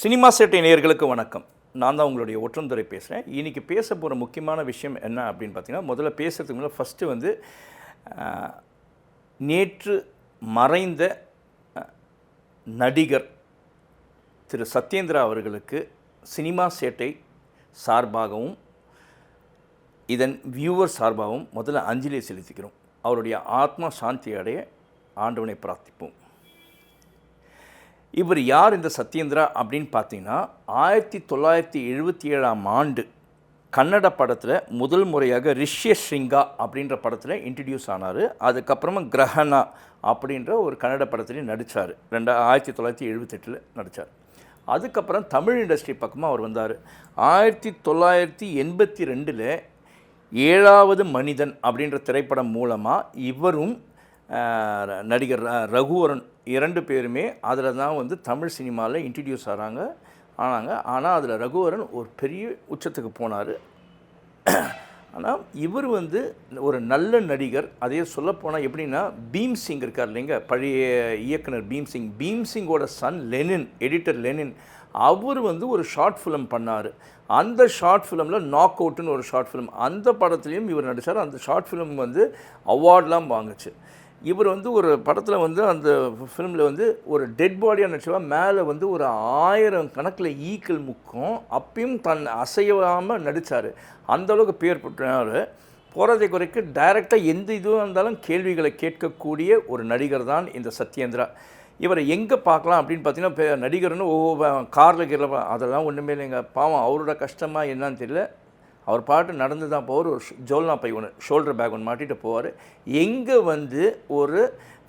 Cinema சேட்டை நேயர்களுக்கு வணக்கம். நான் தான் உங்களுடைய ஒற்றந்துரை பேசுகிறேன். இன்றைக்கி பேச போகிற முக்கியமான விஷயம் என்ன அப்படின்னு பார்த்தீங்கன்னா, முதல்ல பேசுகிறதுக்கு முன்னாடி ஃபஸ்ட்டு வந்து நேற்று மறைந்த நடிகர் திரு சத்யேந்திரா அவர்களுக்கு சினிமா சேட்டை சார்பாகவும் இதன் வியூவர் சார்பாகவும் முதல்ல அஞ்சலி செலுத்திக்கிறோம். அவருடைய ஆத்மா சாந்தி அடைய ஆண்டவனை பிரார்த்திப்போம். இவர் யார் இந்த சத்யேந்திரா அப்படின்னு பார்த்தீங்கன்னா, 1977 கன்னட படத்தில் முதல் முறையாக ரிஷ்யஸ்ரிங்கா அப்படின்ற படத்தில் இன்ட்ரடியூஸ் ஆனார். அதுக்கப்புறமா கிரஹணா அப்படின்ற ஒரு கன்னட படத்துலேயும் நடித்தார். 1978 நடித்தார். அதுக்கப்புறம் தமிழ் இண்டஸ்ட்ரி பக்கமாக அவர் வந்தார். 1982 ஏழாவது மனிதன் அப்படின்ற திரைப்படம் மூலமாக இவரும் நடிகர் ரகுவரன் 2 பேருமே அதில் தான் வந்து தமிழ் சினிமாவில் இன்ட்ரடியூஸ் ஆனாங்க. ஆனால் அதில் ரகுவரன் ஒரு பெரிய உச்சத்துக்கு போனார். ஆனால் இவர் வந்து ஒரு நல்ல நடிகர். அதே சொல்லப்போனால் எப்படின்னா, பீம்சிங் இருக்கார் இல்லைங்க, பழைய இயக்குனர் பீம்சிங்கோட சன் லெனின், எடிட்டர் லெனின், அவர் வந்து ஒரு ஷார்ட் ஃபிலிம் பண்ணார். அந்த ஷார்ட் ஃபிலிமில் நாக் அவுட்டுன்னு ஒரு ஷார்ட் ஃபிலிம், அந்த படத்துலேயும் இவர் நடித்தார். அந்த ஷார்ட் ஃபிலிம் வந்து அவார்ட்லாம் வாங்குச்சு. இவர் வந்து ஒரு படத்தில் வந்து அந்த ஃபிலிமில் வந்து ஒரு டெட் பாடியாக நடிச்சவா, மேலே வந்து ஒரு 1000 கணக்கில் ஈக்கள் முக்கும், அப்பயும் தன் அசையாமல் நடித்தார். அந்தளவுக்கு பேர் பெற்றார். போகிறதை குறைக்கு டைரெக்டாக எந்த இதுவாக இருந்தாலும் கேள்விகளை கேட்கக்கூடிய ஒரு நடிகர் தான் இந்த சத்யேந்திரா. இவரை எங்கே பார்க்கலாம் அப்படின்னு பார்த்தீங்கன்னா, நடிகர்னு காரில் கீழே அதெல்லாம் ஒன்றுமே இல்லைங்க. பாவம், அவரோட கஷ்டமாக என்னன்னு தெரியல, அவர் பாட்டு நடந்து தான் போவார். ஒரு ஜோல்னா பை ஒன்று, ஷோல்டர் பேக் ஒன்று மாட்டிகிட்டு போவார். எங்கே வந்து ஒரு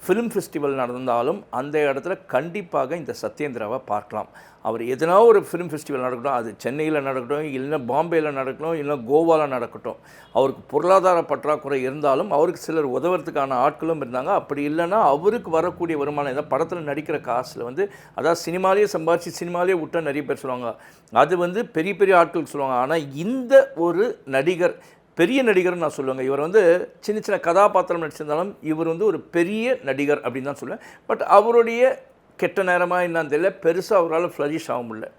ஃபிலிம் ஃபெஸ்டிவல் நடந்தாலும் அந்த இடத்துல கண்டிப்பாக இந்த சத்யேந்திராவை பார்க்கலாம். அவர் எதனா ஒரு ஃபிலிம் ஃபெஸ்டிவல் நடக்கட்டும், அது சென்னையில் நடக்கட்டும், இல்லைன்னா பாம்பேயில் நடக்கட்டும், இல்லைன்னா கோவாவில் நடக்கட்டும், அவருக்கு பொருளாதார பற்றாக்குறை இருந்தாலும் அவருக்கு சிலர் உதவுறதுக்கான ஆட்களும் இருந்தாங்க. அப்படி இல்லைன்னா அவருக்கு வரக்கூடிய வருமானம், ஏதாவது படத்தில் நடிக்கிற காசில் வந்து, அதாவது சினிமாலேயே சம்பாதிச்சு சினிமாலேயே விட்டால் நிறைய பேர் சொல்லுவாங்க, அது வந்து பெரிய பெரிய ஆட்களுக்கு சொல்லுவாங்க. ஆனால் இந்த ஒரு நடிகர் பெரிய நடிகர்னு நான் சொல்லுவேங்க. இவர் வந்து சின்ன சின்ன கதாபாத்திரம் நடிச்சிருந்தாலும் இவர் வந்து ஒரு பெரிய நடிகர் அப்படின்னு தான் சொல்லுவேன். பட் அவருடைய கெட்ட நேரமாக என்னன்னு தெரியல, பெருசாக அவரால் ஃப்ளரிஷ் ஆக முடியல.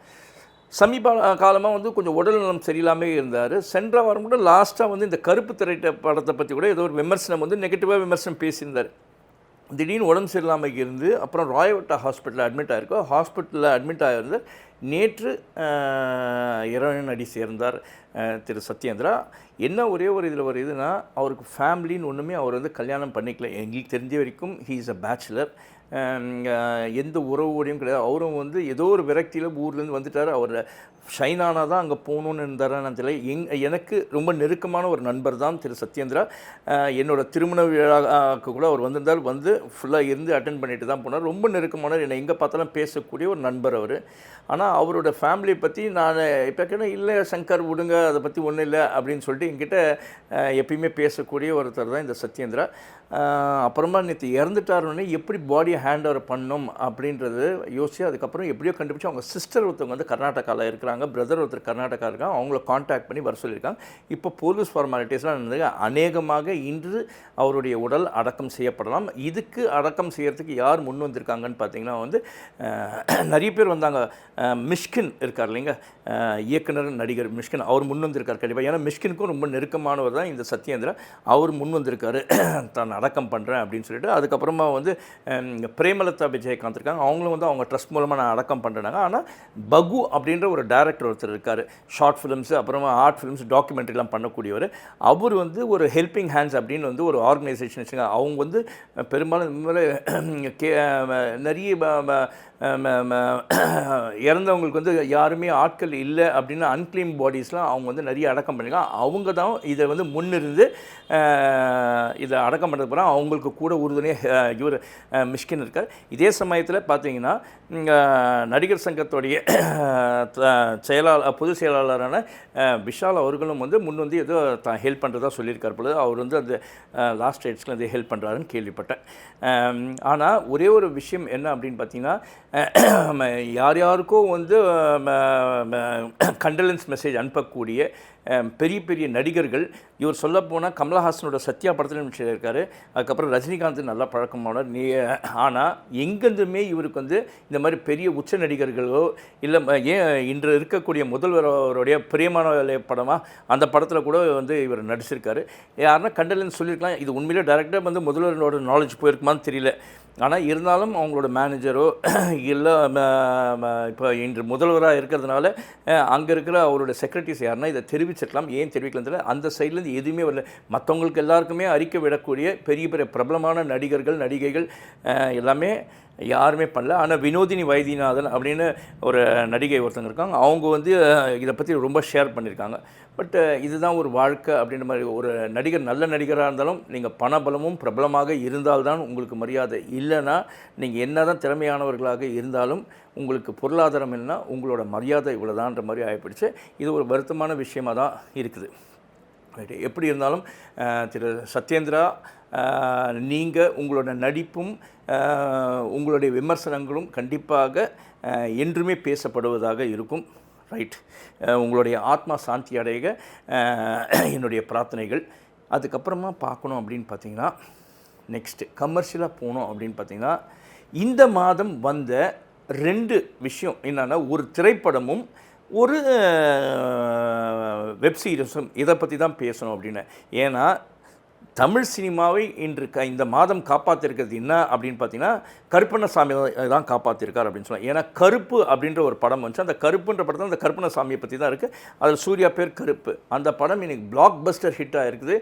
சமீப காலமாக வந்து கொஞ்சம் உடல் நலம் சரியில்லாமல் இருந்தார். சென்ற வாரம் கூட லாஸ்ட்டாக வந்து இந்த கருப்பு திரைட்ட படத்தை பற்றி கூட ஏதோ ஒரு விமர்சனம் வந்து நெகட்டிவாக விமர்சனம் பேசியிருந்தார். திடீர்னு உடம்பு சரியில்லாமல் இருந்து அப்புறம் ராயவட்டா ஹாஸ்பிட்டலில் அட்மிட் ஆகிருக்கோம். ஹாஸ்பிட்டலில் அட்மிட் ஆகிருந்து நேற்று இறைவனடி சேர்ந்தார் திரு சத்யேந்திரா. என்ன ஒரே ஒரு இதில் ஒரு இதுனா, அவருக்கு ஃபேமிலின்னு ஒன்றுமே அவர் வந்து கல்யாணம் பண்ணிக்கல. எங்களுக்கு தெரிஞ்ச வரைக்கும் ஹீ இஸ் அ பேச்சுலர். எந்த உறவோடையும் கிடையாது. அவரும் வந்து ஏதோ ஒரு விரக்தியில் ஊர்லேருந்து வந்துட்டார். அவர் ஷைனானா தான் அங்கே போகணுன்னு இருந்தாரான்னு தெரியல. எனக்கு ரொம்ப நெருக்கமான ஒரு நண்பர் தான் திரு சத்யேந்திரா. என்னோடய திருமண விழாவுக்கு கூட அவர் வந்திருந்தார். வந்து ஃபுல்லாக இருந்து அட்டென்ட் பண்ணிட்டு தான் போனார். ரொம்ப நெருக்கமானவர். என்னை எங்கே பார்த்தாலும் பேசக்கூடிய ஒரு நண்பர் அவர். ஆனால் அவரோட ஃபேமிலியை பற்றி நான் இப்போ கேட்டால், இல்லை சங்கர் விடுங்க, அதை பற்றி ஒன்றும் இல்லை அப்படின்னு சொல்லிட்டு என்கிட்ட எப்பயுமே பேசக்கூடிய ஒருத்தர் தான் இந்த சத்யேந்திரா. அப்புறமா நேற்று இறந்துட்டாருன்னு எப்படி பாடியை ஹேண்ட் ஓவர் பண்ணணும் அப்படின்றது யோசிச்சு அதுக்கப்புறம் எப்படியோ கண்டுபிடிச்சி, அவங்க சிஸ்டர் ஒருத்தவங்க வந்து கர்நாடகாவில் இருக்கிறாங்க, பிரதர் ஒருத்தர் கர்நாடகா இருக்காங்க, அவங்கள காண்டாக்ட் பண்ணி வர சொல்லியிருக்காங்க. இப்போ போலீஸ் ஃபார்மாலிட்டிஸ்லாம் நடந்தது. அநேகமாக இன்று அவருடைய உடல் அடக்கம் செய்யப்படலாம். இதுக்கு அடக்கம் செய்யறதுக்கு யார் முன் வந்திருக்காங்கன்னு பார்த்தீங்கன்னா வந்து நிறைய பேர் வந்தாங்க. மிஷ்கின் இருக்கார் இல்லைங்க, இயக்குனர் நடிகர் மிஷ்கின், அவர் முன் வந்திருக்கார் கண்டிப்பாக. ஏன்னா மிஷ்கினுக்கும் ரொம்ப நெருக்கமானவர் தான் இந்த சத்யேந்திரா. அவர் முன் வந்திருக்காரு, தான் அடக்கம் பண்ணுறேன் அப்படின்னு சொல்லிட்டு. அதுக்கப்புறமா வந்து பிரேமலதா விஜயகாந்த் இருக்காங்க, அவங்களும் வந்து அவங்க ட்ரஸ்ட் மூலமாக நான் அடக்கம் பண்ணுறாங்க. ஆனால் பகு அப்படின்ற ஒரு டைரக்டர் ஒருத்தர் இருக்கார், ஷார்ட் ஃபிலிம்ஸு அப்புறமா ஆர்ட் ஃபிலிம்ஸ் டாக்குமெண்ட்ரிலாம் பண்ணக்கூடியவர். அவர் வந்து ஒரு ஹெல்பிங் ஹேண்ட்ஸ் அப்படின்னு வந்து ஒரு ஆர்கனைசேஷன் வச்சுருக்காங்க. அவங்க வந்து பெரும்பாலும் நிறைய இறந்தவங்களுக்கு வந்து யாருமே ஆட்கள் இல்லை அப்படின்னு அன்கிளைம் பாடிஸ்லாம் அவங்க வந்து நிறைய அடக்கம் பண்ணியிருக்காங்க. அவங்க தான் இதை வந்து முன்னிருந்து இதை அடக்கம் பண்ணுறது போகிறாங்க. அவங்களுக்கு கூட உறுதுணையாக இவர் மிஷ்கின் இருக்கார். இதே சமயத்தில் பார்த்தீங்கன்னா, நடிகர் சங்கத்துடைய பொதுச் செயலாளரான விஷால் அவர்களும் வந்து முன் வந்து ஏதோ தான் ஹெல்ப் பண்ணுறதா சொல்லியிருக்கார் பொழுது. அவர் வந்து அந்த லாஸ்ட் ரைட்ஸ்க்கு வந்து ஹெல்ப் பண்ணுறாருன்னு கேள்விப்பட்டேன். ஆனால் ஒரே ஒரு விஷயம் என்ன அப்படின்னு பார்த்தீங்கன்னா, யார் யாருக்கோ வந்து கண்டலன்ஸ் மெசேஜ் அனுப்பக்கூடிய பெரிய பெரிய நடிகர்கள். இவர் சொல்லப்போனால் கமலஹாசனோட சத்யா படத்தில் இருக்கார். அதுக்கப்புறம் ரஜினிகாந்த் நல்லா பழக்கமானவர். ஆனால் எங்கேருந்துமே இவருக்கு வந்து இந்த மாதிரி பெரிய உச்ச நடிகர்களோ இல்லை ஏன் இன்று இருக்கக்கூடிய முதல்வருடைய பிரியமான படமாக அந்த படத்தில் கூட வந்து இவர் நடிச்சிருக்காரு. யாருன்னா கண்டலன்னு சொல்லியிருக்கலாம். இது உண்மையிலே டைரெக்டாக வந்து முதல்வரோட நாலேஜ் போயிருக்குமான்னு தெரியல. ஆனால் இருந்தாலும் அவங்களோட மேனேஜரோ இல்லை இப்போ இன்று முதல்வராக இருக்கிறதுனால அங்கே இருக்கிற அவரோட செக்ரட்டரிஸ் யாருன்னா இதை தெரிவிச்சிருக்கலாம். ஏன் தெரிவிக்கலாம் தெரியல. அந்த சைட்லேருந்து எதுவுமே வரல. மற்றவங்களுக்கு எல்லாருக்குமே அறிக்கை விடக்கூடிய பெரிய பெரிய பிரபலமான நடிகர்கள் நடிகைகள் எல்லாமே யாருமே பண்ணல. ஆனால் வினோதினி வைத்தியநாதன் அப்படின்னு ஒரு நடிகை ஒருத்தங்க இருக்காங்க. அவங்க வந்து இதை பற்றி ரொம்ப ஷேர் பண்ணியிருக்காங்க. பட் இதுதான் ஒரு வாழ்க்கை அப்படின்ற மாதிரி. ஒரு நடிகர் நல்ல நடிகராக இருந்தாலும் நீங்கள் பணபலமும் பிரபலமாக இருந்தால்தான் உங்களுக்கு மரியாதை. இல்லைன்னா நீங்கள் என்ன தான் திறமையானவர்களாக இருந்தாலும் உங்களுக்கு பொருளாதாரம் இல்லைன்னா உங்களோட மரியாதை இவ்வளோதான்ற மாதிரி ஆகிப்பிடிச்சு. இது ஒரு வருத்தமான விஷயமாக தான் இருக்குது. ரைட்டு, எப்படி இருந்தாலும் திரு சத்யேந்திரா, நீங்கள் உங்களோட நடிப்பும் உங்களுடைய விமர்சனங்களும் கண்டிப்பாக என்றுமே பேசப்படுவதாக இருக்கும். ரைட், உங்களுடைய ஆத்மா சாந்தி அடைய என்னுடைய பிரார்த்தனைகள். அதுக்கப்புறமா பார்க்கணும் அப்படின்னு பார்த்தீங்கன்னா, நெக்ஸ்ட்டு கமர்ஷியலாக போனோம் அப்படின்னு பார்த்தீங்கன்னா, இந்த மாதம் வந்த 2 விஷயம் என்னென்னா, ஒரு திரைப்படமும் ஒரு வெப்சீரிஸும் இதை பற்றி தான் பேசணும் அப்படின்னு. ஏன்னா தமிழ் சினிமாவை இன்று இந்த மாதம் காப்பாற்றிருக்கிறது என்ன அப்படின்னு பார்த்தீங்கன்னா, கருப்பண்ணசாமி தான் காப்பாற்றிருக்கார் அப்படின்னு சொல்லலாம். ஏன்னா கருப்பு அப்படின்ற ஒரு படம் வந்துச்சு. அந்த கருப்புன்ற படத்தில் அந்த கருப்பண்ணசாமியை பற்றி தான் இருக்குது. அதில் சூர்யா பேர் கருப்பு. அந்த படம் இன்னைக்கு பிளாக் பஸ்டர் ஹிட்டாக இருக்குது.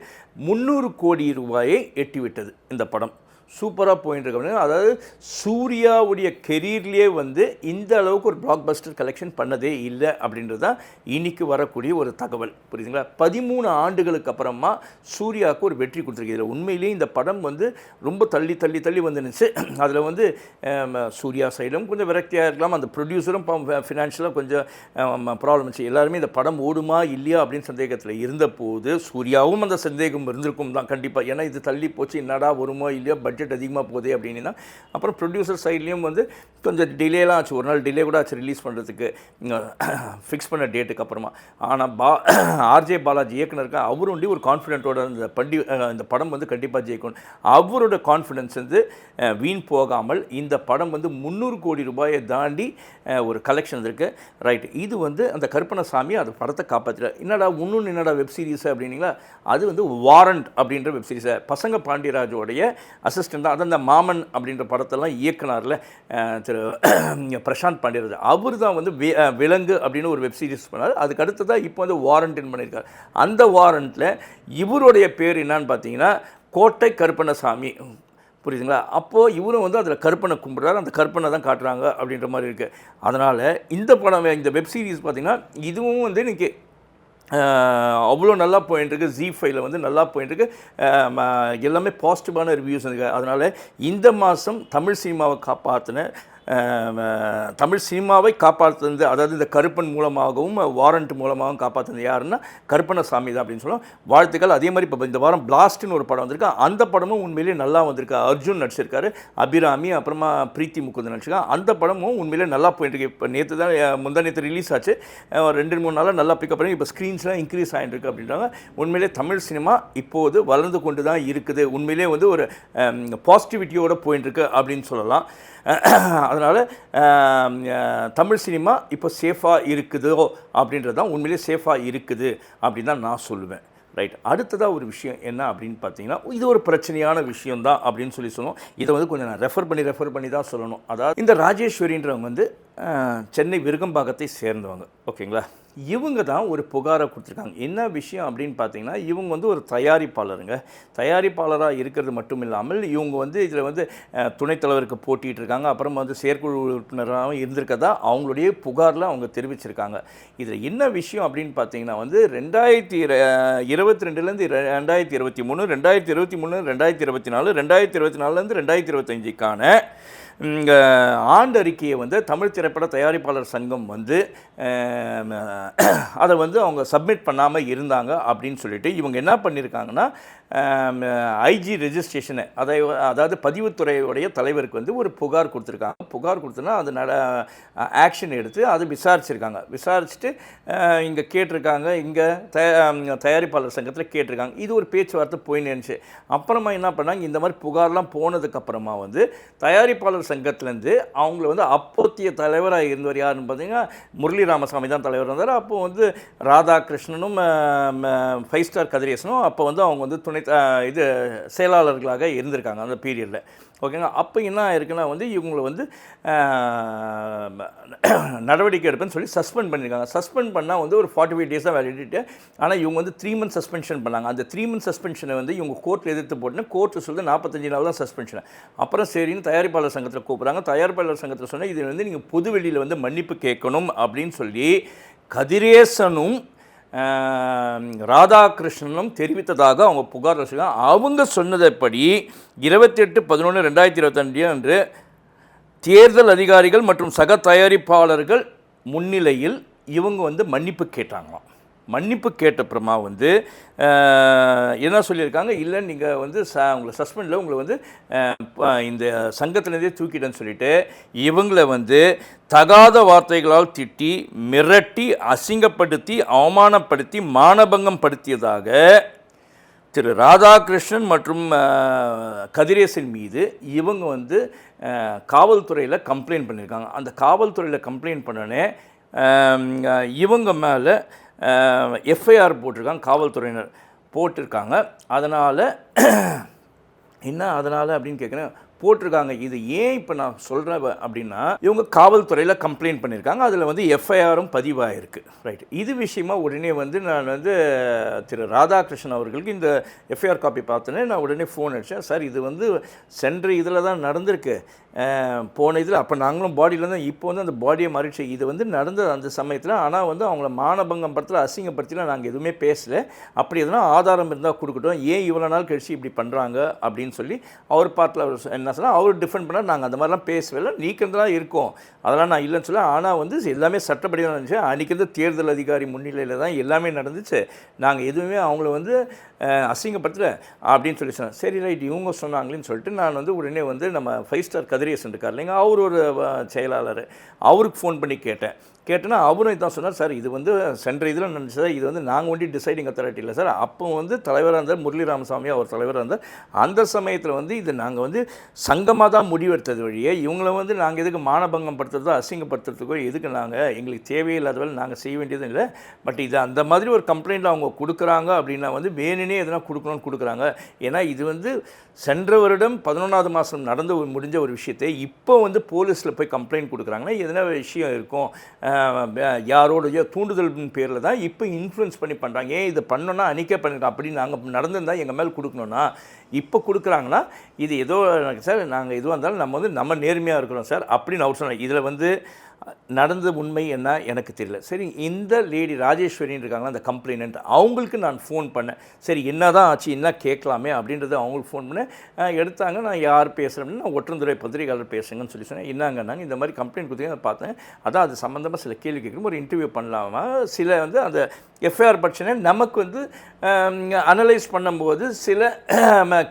300 கோடி ரூபாயை எட்டிவிட்டது இந்த படம். சூப்பராக போயிட்டு இருக்கு. அதாவது சூர்யாவுடைய கெரியர்லேயே வந்து இந்த அளவுக்கு ஒரு பிளாக் பஸ்டர் கலெக்ஷன் பண்ணதே இல்லை அப்படின்றது தான் இன்றைக்கி வரக்கூடிய ஒரு தகவல். புரியுதுங்களா? 13 ஆண்டுகளுக்கு அப்புறமா சூர்யாவுக்கு ஒரு வெற்றி கொடுத்துருக்கு. இதில் உண்மையிலேயே இந்த படம் வந்து ரொம்ப தள்ளி தள்ளி தள்ளி வந்துருந்துச்சு. அதில் வந்து சூர்யா சைடும் கொஞ்சம் விரக்தியாக இருக்கலாம். அந்த ப்ரொடியூசரும் ஃபினான்ஷியலாக கொஞ்சம் ப்ராப்ளம் இருந்துச்சு. எல்லாருமே இந்த படம் ஓடுமா இல்லையா அப்படின்னு சந்தேகத்தில் இருந்தபோது சூர்யாவும் அந்த சந்தேகம் இருந்திருக்கும் தான் கண்டிப்பாக. ஏன்னா இது தள்ளி போச்சு, என்னடா வருமோ இல்லையா, பட்ஜெட் அதிகமாக போதே அப்படின்னா. அப்புறம் ப்ரொடியூசர் சைட்லேயும் வந்து கொஞ்சம் டிலேலாம் ஆச்சு. ஒரு நாள் டிலே கூட ஆச்சு ரிலீஸ் பண்ணுறதுக்கு, ஃபிக்ஸ் பண்ண டேட்டுக்கு அப்புறமா. ஆனால் ஆர்ஜே பாலாஜி இயக்குனருக்கு அவரும் வந்து ஒரு கான்ஃபிடென்ட்டோட இந்த படம் வந்து கண்டிப்பாக ஜெயிக்கணும். அவரோட கான்ஃபிடென்ஸ் வந்து வீண் போகாமல் இந்த படம் வந்து 300 கோடி ரூபாயை தாண்டி ஒரு கலெக்ஷன் இருக்குது. ரைட், இது வந்து அந்த கருப்பண்ணசாமி அந்த படத்தை காப்பாற்றினார். என்னடா வெப் சீரிஸ் அப்படின்னீங்களா? அது வந்து வாரண்ட் அப்படின்ற வெப் சீரிஸை பசங்க பாண்டியராஜோடைய அசிஸ்டன்ட் தான். அது அந்த மாமன் அப்படின்ற படத்தெல்லாம் இயக்குனார்ல திரு பிரசாந்த் பாண்டியராஜ், அவர் தான் வந்து விலங்கு அப்படின்னு ஒரு வெப் சீரிஸ் பண்ணார். அதுக்கு அடுத்து தான் இப்போ வந்து வாரண்ட்னு பண்ணியிருக்காரு. அந்த வாரண்ட்டில் இவருடைய பேர் என்னன்னு பார்த்தீங்கன்னா கோட்டை கருப்பண்ணசாமி. புரியுதுங்களா? அப்போது இவரும் வந்து அதில் கருப்பனை கும்பிட்றாரு. அந்த கருப்பனை தான் காட்டுறாங்க அப்படின்ற மாதிரி இருக்குது. அதனால் இந்த படம், இந்த வெப் சீரிஸ் பார்த்திங்கன்னா இதுவும் வந்து இன்றைக்கி அவ்வளோ நல்லா போயிட்டுருக்கு. ZEE5 வந்து நல்லா போயிட்டுருக்கு. எல்லாமே பாசிட்டிவான ரிவ்யூஸ் இருக்குது. அதனால் இந்த மாதம் தமிழ் சினிமாவை காப்பாற்றுனது, அதாவது இந்த கருப்பன் மூலமாகவும் வாரண்ட் மூலமாகவும் காப்பாற்றுனது யாருன்னா கருப்பண்ணசாமி தான் அப்படின்னு சொல்லுவோம். வாழ்த்துக்கள். அதே மாதிரி இப்போ இந்த வாரம் பிளாஸ்ட்னு ஒரு படம் வந்திருக்கு. அந்த படமும் உண்மையிலேயே நல்லா வந்திருக்கு. அர்ஜுன் நடிச்சிருக்காரு, அபிராமி, அப்புறமா பிரீத்தி முகுந்த் நடிச்சிருக்காங்க. அந்த படமும் உண்மையிலேயே நல்லா போயிட்டுருக்கு. இப்போ நேற்று தான் முந்தானேற்று ரிலீஸ் ஆச்சு. 2-3 நாளாக நல்லா பிக்கப் பண்ணி இப்போ ஸ்க்ரீன்ஸ்லாம் இன்க்ரீஸ் ஆகிட்டுருக்கு அப்படின்றாங்க. உண்மையிலே தமிழ் சினிமா இப்போது வளர்ந்து கொண்டு தான் இருக்குது. உண்மையிலே வந்து ஒரு பாசிட்டிவிட்டியோடு போயிட்டுருக்கு அப்படின்னு சொல்லலாம். அதனால் தமிழ் சினிமா இப்போ சேஃபாக இருக்குதோ அப்படின்றது தான், உண்மையிலே சேஃபாக இருக்குது அப்படின்னு தான் நான் சொல்லுவேன். ரைட், அடுத்ததாக ஒரு விஷயம் என்ன அப்படின்னு பார்த்தீங்கன்னா, இது ஒரு பிரச்சனையான விஷயந்தான் அப்படின்னு சொல்லுவோம். இதை வந்து கொஞ்சம் நான் ரெஃபர் பண்ணி தான் சொல்லணும். அதாவது இந்த ராஜேஸ்வரின்றவங்க வந்து சென்னை விருகம்பாக்கத்தை சேர்ந்தவங்க. ஓகேங்களா? இவங்க தான் ஒரு புகாரை கொடுத்துருக்காங்க. என்ன விஷயம் அப்படின்னு பார்த்தீங்கன்னா, இவங்க வந்து ஒரு தயாரிப்பாளராக இருக்கிறது மட்டும் இல்லாமல் இவங்க வந்து இதில் வந்து துணைத் தலைவருக்கு போட்டிகிட்டு இருக்காங்க. அப்புறம் வந்து செயற்குழு உறுப்பினராகவும் இருந்திருக்கதா அவங்களுடைய புகாரில் அவங்க தெரிவிச்சிருக்காங்க. இதில் என்ன விஷயம் அப்படின்னு பார்த்தீங்கன்னா வந்து 2022லேருந்து 2023, 2023, 2024, 2024லேருந்து 2025க்கான இங்கே ஆண்டு அறிக்கையை வந்து தமிழ் திரைப்பட தயாரிப்பாளர் சங்கம் வந்து அதை வந்து அவங்க சப்மிட் பண்ணாமல் இருந்தாங்க அப்படின்னு சொல்லிட்டு இவங்க என்ன பண்ணியிருக்காங்கன்னா ஐஜி ரெஜிஸ்ட்ரேஷனை அதாவது பதிவுத்துறையுடைய தலைவருக்கு வந்து ஒரு புகார் கொடுத்துருக்காங்க. புகார் கொடுத்தோன்னா அது ஆக்ஷன் எடுத்து அது விசாரிச்சுட்டு இங்கே கேட்டிருக்காங்க, இங்கே தயாரிப்பாளர் சங்கத்தில் கேட்டிருக்காங்க. இது ஒரு பேச்சுவார்த்தை போயின்னு இருந்துச்சு. அப்புறமா என்ன பண்ணாங்க, இந்த மாதிரி புகார்லாம் போனதுக்கப்புறமா வந்து தயாரிப்பாளர் சங்கத்திலேருந்து அவங்கள வந்து அப்போத்திய தலைவராக இருந்தவர் யாருன்னு பார்த்தீங்கன்னா முரளி ராமசாமி தான் தலைவர் இருந்தார். அப்போது வந்து ராதாகிருஷ்ணனும் 5 ஸ்டார் கதிரேசனும் அப்போ வந்து அவங்க வந்து இது செயலாளர்களாக இருந்திருக்காங்க அந்த பீரியடில். ஓகேங்க. அப்போ என்ன ஆயிருக்குன்னா வந்து இவங்களை வந்து நடவடிக்கை எடுப்பேன்னு சொல்லி சஸ்பெண்ட் பண்ணியிருக்காங்க. சஸ்பெண்ட் பண்ணால் வந்து ஒரு 45 days தான் வேலிடிட்டி. ஆனால் இவங்க வந்து 3 months சஸ்பென்ஷன் பண்ணாங்க. அந்த 3 months சஸ்பென்ஷனை வந்து இவங்க கோர்ட்டில் எதிர்த்து போட்டுன்னு கோர்ட்டு சொல்லி 45 நாள் தான் சஸ்பென்ஷன். அப்புறம் சரின்னு தயாரிப்பாளர் சங்கத்தில் கூப்பிட்றாங்க. தயாரிப்பாளர் சங்கத்தில் சொன்னால் இது வந்து நீங்கள் பொதுவெளியில் வந்து மன்னிப்பு கேட்கணும் அப்படின்னு சொல்லி கதிரேசனும் ராதாகிருஷ்ணனும் தெரிவித்ததாக அவங்க புகார் வச்சுருக்காங்க. அவங்க சொன்னதைப்படி 28/11/2022 அன்று தேர்தல் அதிகாரிகள் மற்றும் சக தயாரிப்பாளர்கள் முன்னிலையில் இவங்க வந்து மன்னிப்பு கேட்டாங்களாம். மன்னிப்பு கேட்டப்புறமா வந்து என்ன சொல்லியிருக்காங்க, இல்லை நீங்கள் வந்து உங்களை சஸ்பெண்டில் உங்களை வந்து இந்த சங்கத்திலேருந்தே தூக்கிட்டேன்னு சொல்லிவிட்டு இவங்களை வந்து தகாத வார்த்தைகளால் திட்டி மிரட்டி அசிங்கப்படுத்தி அவமானப்படுத்தி மானபங்கம் படுத்தியதாக திரு ராதாகிருஷ்ணன் மற்றும் கதிரேசன் மீது இவங்க வந்து காவல்துறையில் கம்ப்ளைண்ட் பண்ணியிருக்காங்க. அந்த காவல்துறையில் கம்ப்ளைண்ட் பண்ணனே இவங்க மேலே எஃப்ஐஆர் போட்டிருக்காங்க, காவல்துறையினர் போட்டிருக்காங்க. அதனால் அப்படின்னு கேட்குறேன், போட்டிருக்காங்க. இது ஏன் இப்போ நான் சொல்கிறேன் அப்படின்னா, இவங்க காவல்துறையில் கம்ப்ளைண்ட் பண்ணியிருக்காங்க, அதில் வந்து எஃப்ஐஆரும் பதிவாயிருக்கு. ரைட். இது விஷயமா உடனே வந்து நான் வந்து திரு ராதாகிருஷ்ணன் அவர்களுக்கு இந்த எஃப்ஐஆர் காப்பி பார்த்தோன்னே நான் உடனே ஃபோன் அடித்தேன். சார் இது வந்து சென்ற இதில் தான் நடந்திருக்கு, போன இதில் அப்போ நாங்களும் பாடியில் தான், இப்போ வந்து அந்த பாடியை மாறிடுச்சு. இது வந்து நடந்தது அந்த சமயத்தில். ஆனால் வந்து அவங்கள மானபங்கம் படத்தில் அசிங்கப்படுத்திலாம் நாங்கள் எதுவுமே பேசலை. அப்படி எதுனா ஆதாரம் இருந்தால் கொடுக்கட்டும், ஏன் இவ்வளோ நாள் கழிச்சு இப்படி பண்ணுறாங்க அப்படின்னு சொல்லி அவர் பார்ட்டில் அவர் என்ன சொன்னால், அவர் டிஃபெண்ட் பண்ணால் நாங்கள் அந்த மாதிரிலாம் பேசவே நீக்கிறதுலாம் இருக்கோம், அதெல்லாம் நான் இல்லைன்னு சொல்ல. ஆனால் வந்து எல்லாமே சட்டப்படி தான் இருந்துச்சு. அன்றைக்கி வந்து தேர்தல் அதிகாரி முன்னிலையில் தான் எல்லாமே நடந்துச்சு. நாங்கள் எதுவுமே அவங்கள வந்து அசிங்கப்படுத்தலை அப்படின்னு சொல்லி சொன்னேன். சரி ரைட், இவங்க சொன்னாங்களேன்னு சொல்லிட்டு நான் வந்து உடனே வந்து நம்ம 5 ஸ்டார் கதிரேசன் இருக்கார் இல்லைங்க, அவர் ஒரு செயலாளர், அவருக்கு ஃபோன் பண்ணி கேட்டேன்னா அவரும் இதான் சொன்னார். சார் இது வந்து சென்ற இதில் நினச்சதா, இது வந்து நாங்கள் ஒண்டி டிசைடிங் அத்தாரிட்டி இல்லை சார். அப்போ வந்து தலைவராக இருந்தார் முரளி ராமசாமி, அவர் தலைவராக இருந்தார். அந்த சமயத்தில் வந்து இது நாங்கள் வந்து சங்கமாக தான் முடிவெடுத்தது வழியே இவங்களை வந்து நாங்கள் எதுக்கு மானபங்கம் படுத்துறதோ அசிங்கப்படுத்துறதுக்கோ எதுக்கு நாங்கள் எங்களுக்கு தேவையில்லாத வேலை நாங்கள் செய்ய வேண்டியதும் இல்லை. பட் இது அந்த மாதிரி ஒரு கம்ப்ளைண்ட் அவங்க கொடுக்குறாங்க அப்படின்னா வந்து வேணுனே எதனா கொடுக்கணும்னு கொடுக்குறாங்க. ஏன்னா இது வந்து சென்ற வருடம் 11வது மாதம் முடிஞ்ச ஒரு விஷயத்தை இப்போ வந்து போலீஸில் போய் கம்ப்ளைண்ட் கொடுக்குறாங்கன்னா எதனா விஷயம் இருக்கும், யாரோடைய தூண்டுதல் பேரில் தான் இப்போ இன்ஃப்ளூயன்ஸ் பண்ணி பண்ணுறாங்க. ஏன் இதை பண்ணோன்னா அன்றைக்கே பண்ணியிருக்கோம், அப்படி நாங்கள் நடந்திருந்தால் எங்கள் மேலே கொடுக்கணுன்னா இப்போ கொடுக்குறாங்கன்னா இது ஏதோ சார் நாங்கள் எதுவாக இருந்தாலும் நம்ம வந்து நம்ம நேர்மையாக இருக்கிறோம் சார் அப்படின்னு அவர் சொன்னார். இதில் வந்து நடந்த உண்மை என்ன எனக்கு தெரியல. சரி, இந்த லேடி ராஜேஸ்வரின்னு இருக்காங்களா அந்த கம்ப்ளைனண்ட், அவங்களுக்கு நான் ஃபோன் பண்ணேன். சரி என்ன தான் ஆச்சு, என்ன கேட்கலாமே அப்படின்றது அவங்களுக்கு ஃபோன் பண்ணேன். எடுத்தாங்க. நான் யார் பேசுகிறேன், நான் ஒற்றந்துறை பத்திரிகையாளர் பேசுங்கன்னு சொல்லி சொன்னேன். என்னங்க நாங்கள் இந்த மாதிரி கம்ப்ளைண்ட் கொடுத்தீங்க பார்த்தேன், அதான் அது சம்மந்தமாக சில கேள்வி கேட்கணும், ஒரு இன்டர்வியூ பண்ணலாமா, சில வந்து அந்த எஃப்ஐஆர் பிரச்சனை நமக்கு வந்து அனலைஸ் பண்ணும்போது சில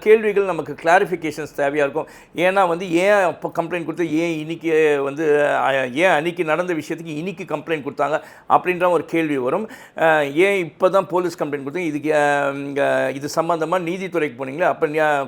கேள்விகள் நமக்கு கிளாரிஃபிகேஷன்ஸ் தேவையாக இருக்கும். ஏன்னா வந்து ஏன் அப்போ கம்ப்ளைண்ட் கொடுத்து ஏன் இன்றைக்கி வந்து ஏன் அன்றைக்கி நடந்த விஷயத்துக்கு இன்றைக்கி கம்ப்ளைண்ட் கொடுத்தாங்க அப்படின்ற ஒரு கேள்வி வரும். ஏன் இப்போ தான் போலீஸ் கம்ப்ளைண்ட் கொடுத்தாங்க, இதுக்கு இது சம்மந்தமாக நீதித்துறைக்கு போனீங்களே, அப்போ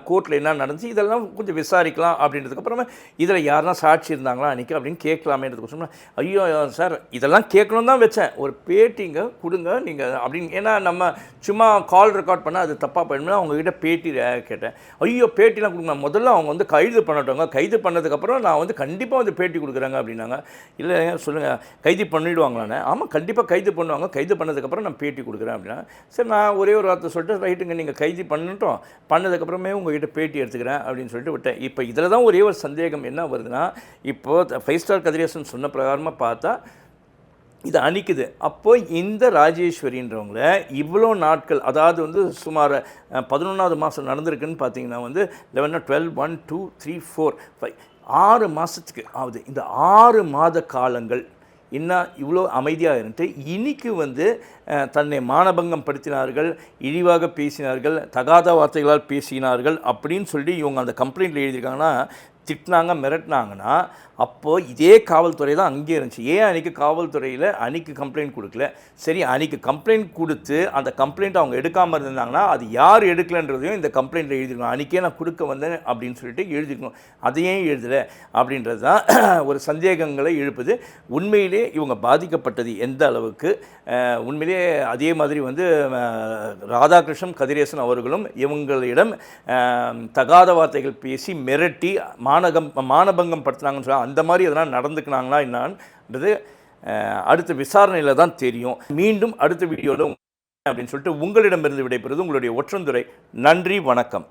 கோர்ட்டில் என்ன நடந்துச்சு, இதெல்லாம் கொஞ்சம் விசாரிக்கலாம் அப்படின்றதுக்கப்புறமா இதில் யாருன்னா சாட்சி இருந்தாங்களா அன்றைக்கி அப்படின்னு கேட்கலாமேன்றதுக்கு சொன்னால், ஐயோ சார் இதெல்லாம் கேட்கணும் தான் வச்சேன், ஒரு பேட்டிங்க கொடுங்க நீங்கள் அப்படின்னு. ஏன்னா நம்ம சும்மா கால் ரெக்கார்ட் பண்ணால் அது தப்பாக போயிடும்னா அவங்ககிட்ட பேட்டி கேட்டேன். ஐயோ பேட்டிலாம் கொடுங்க, முதல்ல அவங்க வந்து கைது பண்ணட்டோங்க, கைது பண்ணதுக்கப்புறம் நான் வந்து கண்டிப்பாக வந்து பேட்டி கொடுக்குறாங்க அப்படின்னாங்க. இல்லை சொல்லுங்கள் கைது பண்ணிவிடுவாங்களாண்ணே? ஆமாம் கண்டிப்பாக கைது பண்ணுவாங்க, கைது பண்ணதுக்கப்புறம் நான் பேட்டி கொடுக்குறேன் அப்படின்னா. சரி நான் ஒரே ஒரு வார்த்தை சொல்லிட்டு ரைட்டுங்க நீங்கள் கைது பண்ணிட்டோம், பண்ணதுக்கப்புறமே உங்கள்கிட்ட பேட்டி எடுத்துக்கிறேன் அப்படின்னு சொல்லிட்டு விட்டேன். இப்போ இதில் தான் ஒரே ஒரு சந்தேகம் என்ன வருதுன்னா, இப்போது 5 ஸ்டார் கதிரேசன் சொன்ன பிரகாரமாக பார்த்தா இது அணிக்குது. அப்போ இந்த ராஜேஸ்வரின்றவங்கள இவ்வளோ நாட்கள், அதாவது வந்து சுமார் 11வது மாதம் நடந்திருக்குன்னு பார்த்தீங்கன்னா வந்து 11, 12, 1, 2, 3, 4, 5 6 மாதத்துக்கு ஆகுது. இந்த 6 மாத காலங்கள் என்ன இவ்வளோ அமைதியாக இருந்துட்டு இன்னைக்கு வந்து தன்னை மானபங்கம் படுத்தினார்கள், இழிவாக பேசினார்கள், தகாத வார்த்தைகளால் பேசினார்கள் அப்படின்னு சொல்லி இவங்க அந்த கம்ப்ளைண்ட்டில் எழுதியிருக்காங்கன்னா, திட்டினாங்க, மிரட்டினாங்கன்னா, அப்போது இதே காவல்துறை தான் அங்கே இருந்துச்சு. ஏன் அன்றைக்கி காவல்துறையில் அன்றைக்கி கம்ப்ளைண்ட் கொடுக்கல? சரி, அன்றைக்கி கம்ப்ளைண்ட் கொடுத்து அந்த கம்ப்ளைண்ட் அவங்க எடுக்காமல் இருந்தாங்கன்னா அது யார் எடுக்கலன்றதையும் இந்த கம்ப்ளைண்ட்டில் எழுதிருக்கணும். அன்றைக்கே நான் கொடுக்க வந்தேன் அப்படின்னு சொல்லிட்டு எழுதிக்கணும். அதையே எழுதலை அப்படின்றது தான் ஒரு சந்தேகங்களை எழுப்புது. உண்மையிலே இவங்க பாதிக்கப்பட்டது எந்த அளவுக்கு, உண்மையிலே அதே மாதிரி வந்து ராதாகிருஷ்ணன் கதிரேசன் அவர்களும் இவங்களிடம் தகாத வார்த்தைகள் பேசி மிரட்டி மானபங்கம் படுத்தினாங்கன்னு சொல்ல அந்த மாதிரி எதனால் நடந்துக்கினாங்களா என்னான்றது அடுத்த விசாரணையில் தான் தெரியும். மீண்டும் அடுத்த வீடியோவில் அப்படின்னு சொல்லிட்டு உங்களிடமிருந்து விடைபெறுவது உங்களுடைய ஒற்றந்துரை. நன்றி, வணக்கம்.